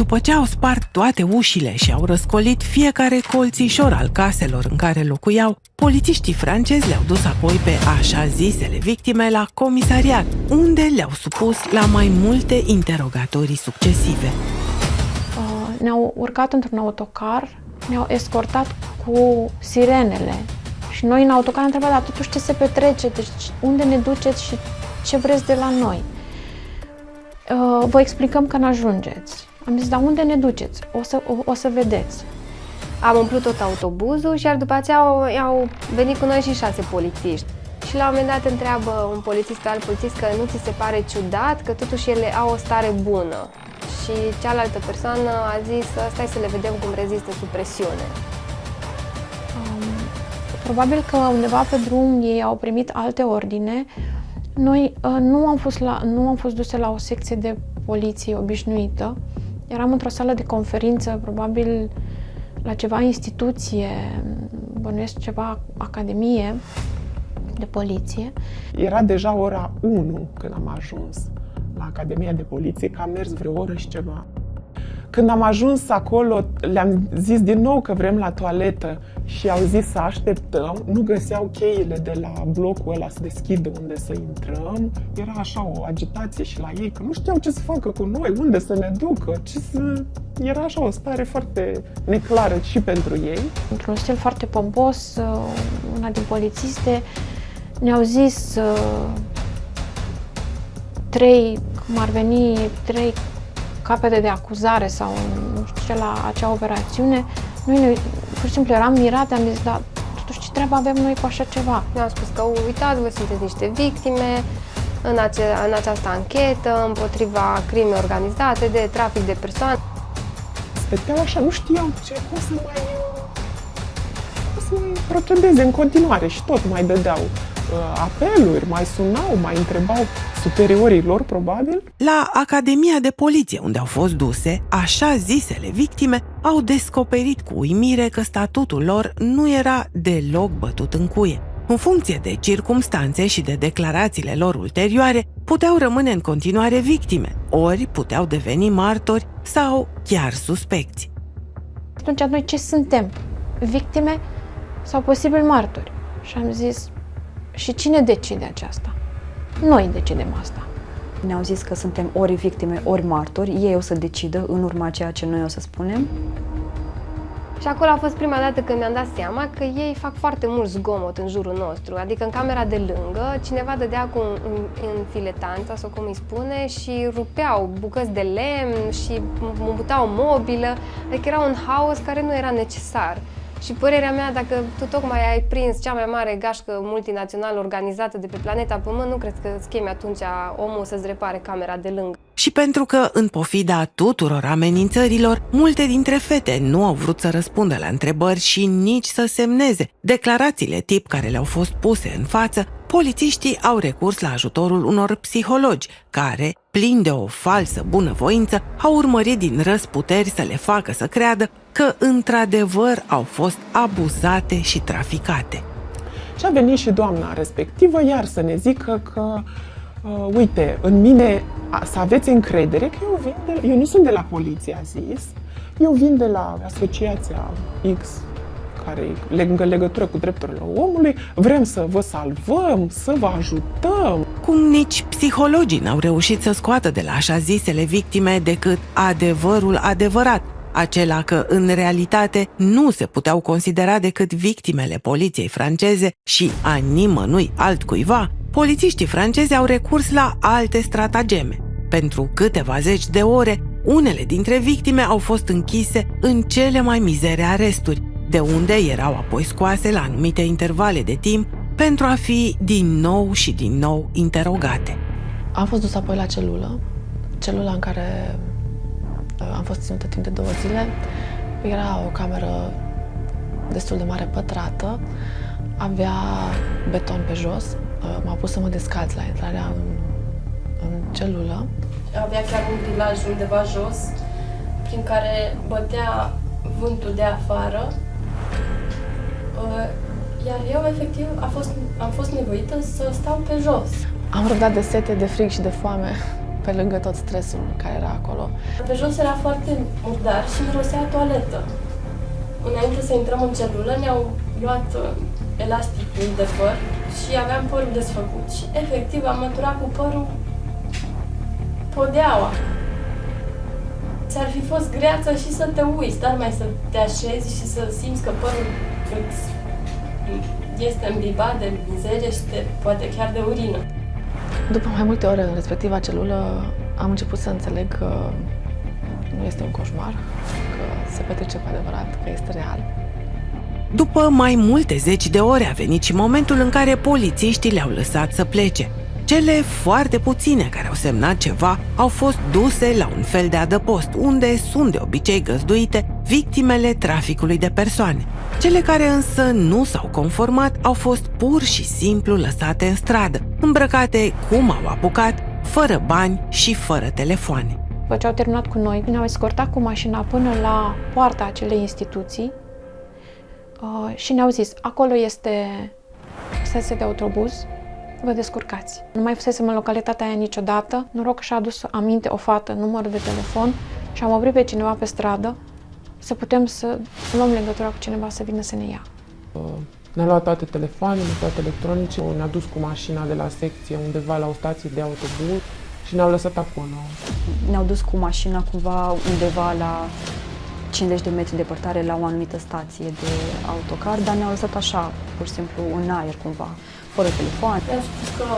După ce au spart toate ușile și au răscolit fiecare colțișor al caselor în care locuiau, polițiștii francezi le-au dus apoi pe așa zisele victime la comisariat, unde le-au supus la mai multe interogatorii succesive. Ne-au urcat într-un autocar, ne-au escortat cu sirenele și noi în autocar am întrebat, dar totuși ce se petrece, deci unde ne duceți și ce vreți de la noi? Vă explicăm că n-ajungeți. Am zis, dar unde ne duceți? O să vedeți. Am umplut tot autobuzul și iar după aceea au venit cu noi și 6 polițiști. Și la un moment dat întreabă un polițist pe alt polițist că nu ți se pare ciudat, că totuși ele au o stare bună. Și cealaltă persoană a zis, stai să le vedem cum rezistă sub presiune. Probabil că undeva pe drum ei au primit alte ordine. Noi nu am fost duse la o secție de poliție obișnuită. Eram într-o sală de conferință, probabil la ceva instituție, bănuiesc ceva academie de poliție. Era deja ora 1 când am ajuns la Academia de Poliție, că am mers vreo oră și ceva. Când am ajuns acolo, le-am zis din nou că vrem la toaletă și au zis să așteptăm. Nu găseau cheile de la blocul ăla să deschidă unde să intrăm. Era așa o agitație și la ei, că nu știau ce să facă cu noi, unde să ne ducă, Era așa o stare foarte neclară și pentru ei. Într-un stil foarte pompos, una din polițiste ne-au zis cum ar veni, 3 capete de acuzare sau nu știu ce la acea operațiune. Noi pur și simplu eram mirate, am zis, dar totuși ce treabă avem noi cu așa ceva? Ne-au spus că uitați, voi sunteți niște victime în această anchetă împotriva crimei organizate, de trafic de persoane. Stăteau așa, nu știau cum să mai procedeze în continuare și tot mai dădeau apeluri, mai sunau, mai întrebau superiorii lor, probabil. La Academia de Poliție, unde au fost duse, așa zisele victime au descoperit cu uimire că statutul lor nu era deloc bătut în cuie. În funcție de circumstanțe și de declarațiile lor ulterioare, puteau rămâne în continuare victime, ori puteau deveni martori sau chiar suspecți. Atunci noi ce suntem? Victime sau posibil martori? Și am zis, și cine decide aceasta? Noi decidem asta. Ne-au zis că suntem ori victime, ori martori. Ei o să decidă în urma ceea ce noi o să spunem. Și acolo a fost prima dată când mi-am dat seama că ei fac foarte mult zgomot în jurul nostru. Adică în camera de lângă, cineva dădea cu în filetanța, sau cum îi spune, și rupeau bucăți de lemn și mutau mobilă. Adică era un haos care nu era necesar. Și părerea mea, dacă tu tocmai ai prins cea mai mare gașcă multinațională organizată de pe planeta Pământ, nu cred că îți chemi atunci omul să-ți repare camera de lângă. Și pentru că, în pofida tuturor amenințărilor, multe dintre fete nu au vrut să răspundă la întrebări și nici să semneze declarațiile tip care le-au fost puse în față, polițiștii au recurs la ajutorul unor psihologi, care, plini de o falsă bunăvoință, au urmărit din răsputeri să le facă să creadă că, într-adevăr, au fost abuzate și traficate. Și a venit și doamna respectivă iar să ne zică că uite, în mine să aveți încredere că eu nu sunt de la poliție, a zis. Eu vin de la asociația X, care e în legătură cu drepturile omului. Vrem să vă salvăm, să vă ajutăm. Cum nici psihologii n-au reușit să scoată de la așa zisele victime decât adevărul adevărat, acela că, în realitate, nu se puteau considera decât victimele poliției franceze și a nimănui altcuiva, polițiștii francezi au recurs la alte stratageme. Pentru câteva zeci de ore, unele dintre victime au fost închise în cele mai mizere aresturi, de unde erau apoi scoase la anumite intervale de timp pentru a fi din nou și din nou interogate. Am fost dus apoi la celula în care am fost ținută timp de 2 zile. Era o cameră destul de mare, pătrată, avea beton pe jos. M-a pus să mă descalț la intrarea în celulă. Avea chiar un grilaj undeva jos, prin care bătea vântul de afară. Iar eu, efectiv, am fost nevoită să stau pe jos. Am răbdat de sete, de frig și de foame pe lângă tot stresul care era acolo. Pe jos era foarte murdar și mirosea toaletă. Înainte să intrăm în celulă, ne-au luat elasticul de păr și aveam părul desfăcut. Și efectiv am măturat cu părul podeaua. Ți-ar fi fost greață și să te uiți, dar mai să te așezi și să simți că părul este îmbibat de mizerie și poate chiar de urină. După mai multe ore în respectiva celulă, am început să înțeleg că nu este un coșmar, că se petrece cu adevărat, că este real. După mai multe zeci de ore a venit și momentul în care polițiștii le-au lăsat să plece. Cele foarte puține care au semnat ceva au fost duse la un fel de adăpost, unde sunt de obicei găzduite victimele traficului de persoane. Cele care însă nu s-au conformat au fost pur și simplu lăsate în stradă, îmbrăcate cum au apucat, fără bani și fără telefoane. După ce au terminat cu noi, ne-au escortat cu mașina până la poarta acelei instituții și ne-au zis, acolo este stația de autobuz, vă descurcați. Nu mai fusesem în localitatea aia niciodată. Noroc și-a adus aminte o fată, numărul de telefon și am oprit pe cineva pe stradă să putem să luăm legătura cu cineva să vină să ne ia. Ne-a luat toate telefoanele, toate electronice, ne-a dus cu mașina de la secție undeva la o stație de autobuz și ne-au lăsat acolo. Ne-au dus cu mașina cumva undeva la 50 de metri departare la o anumită stație de autocar, dar ne-au lăsat așa, pur și simplu, în aer cumva, fără telefon. Mi-am spus că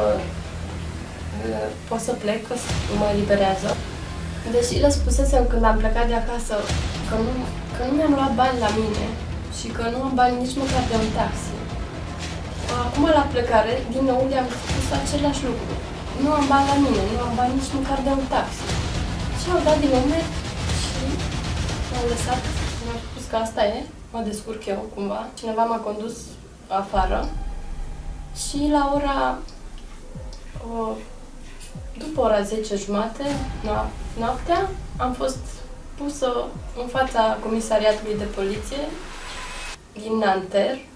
pot să plec, că mă eliberează. Deși le spusesem când am plecat de acasă că nu mi-am luat bani la mine și că nu am bani nici măcar de un taxi. Acum la plecare, din nou le-am spus același lucru. Nu am bani la mine, nu am bani nici măcar de un taxi. Și au dat din nume și m-au lăsat, mi-au spus că asta e, mă descurc eu cumva. Cineva m-a condus afară și la ora după ora 10:30 noaptea am fost pusă în fața comisariatului de poliție din Nanterre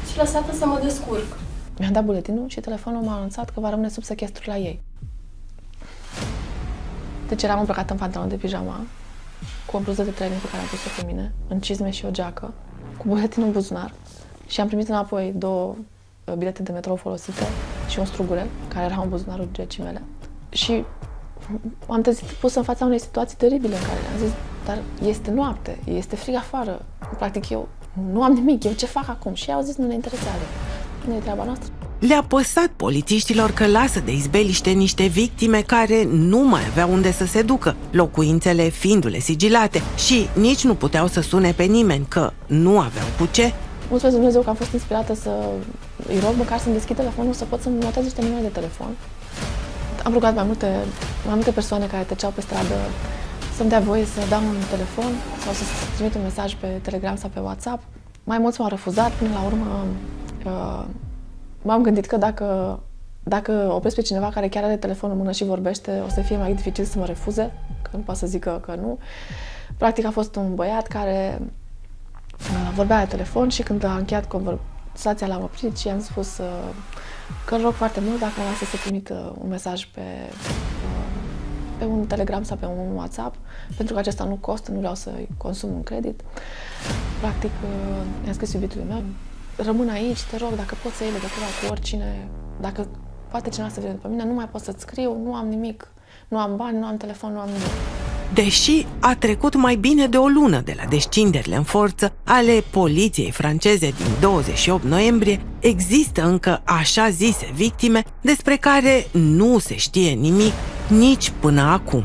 și lăsată să mă descurc. Mi-a dat buletinul și telefonul m-a anunțat că va rămâne sub sechestru la ei. Deci eram îmbrăcată în pantaloni de pijama, cu o bluză de training pe care am pus-o pe mine, în cizme și o geacă, cu buletinul în buzunar și am primit înapoi 2 bilete de metrou folosite și un strugure, care era în buzunarul gecii mele. Și am trezit pusă în fața unei situații teribile în care am zis, dar este noapte, este frig afară, practic eu nu am nimic, eu ce fac acum? Și ei au zis, nu ne interesează, nu e treaba noastră. Le-a păsat polițiștilor că lasă de izbeliște niște victime care nu mai aveau unde să se ducă, locuințele fiindu-le sigilate și nici nu puteau să sune pe nimeni, că nu aveau cu ce. Mulțumesc Dumnezeu că am fost inspirată să îi rog măcar să-mi deschid telefonul, să pot să-mi notez niște numere de telefon. Am rugat mai multe persoane care treceau pe stradă să-mi dea voie să dau un telefon sau să trimit un mesaj pe Telegram sau pe WhatsApp. Mai mulți m-au refuzat, până la urmă m-am gândit că dacă opresc pe cineva care chiar are telefonul în mână și vorbește, o să fie mai dificil să mă refuze, că nu poate să zică că nu. Practic a fost un băiat care vorbea la telefon și când a încheiat conversația l-am oprit și i-am spus că îl rog foarte mult dacă mă lasă să trimit un mesaj pe un Telegram sau pe un WhatsApp, pentru că acesta nu costă, nu vreau să-i consum un credit. Practic, i-am scris iubitului meu, rămân aici, te rog, dacă poți să iei legătura cu oricine, dacă poate cineva să vină după mine, nu mai pot să-ți scriu, nu am nimic, nu am bani, nu am telefon, nu am nimic. Deși a trecut mai bine de o lună de la descinderile în forță ale poliției franceze din 28 noiembrie, există încă așa zise victime despre care nu se știe nimic nici până acum.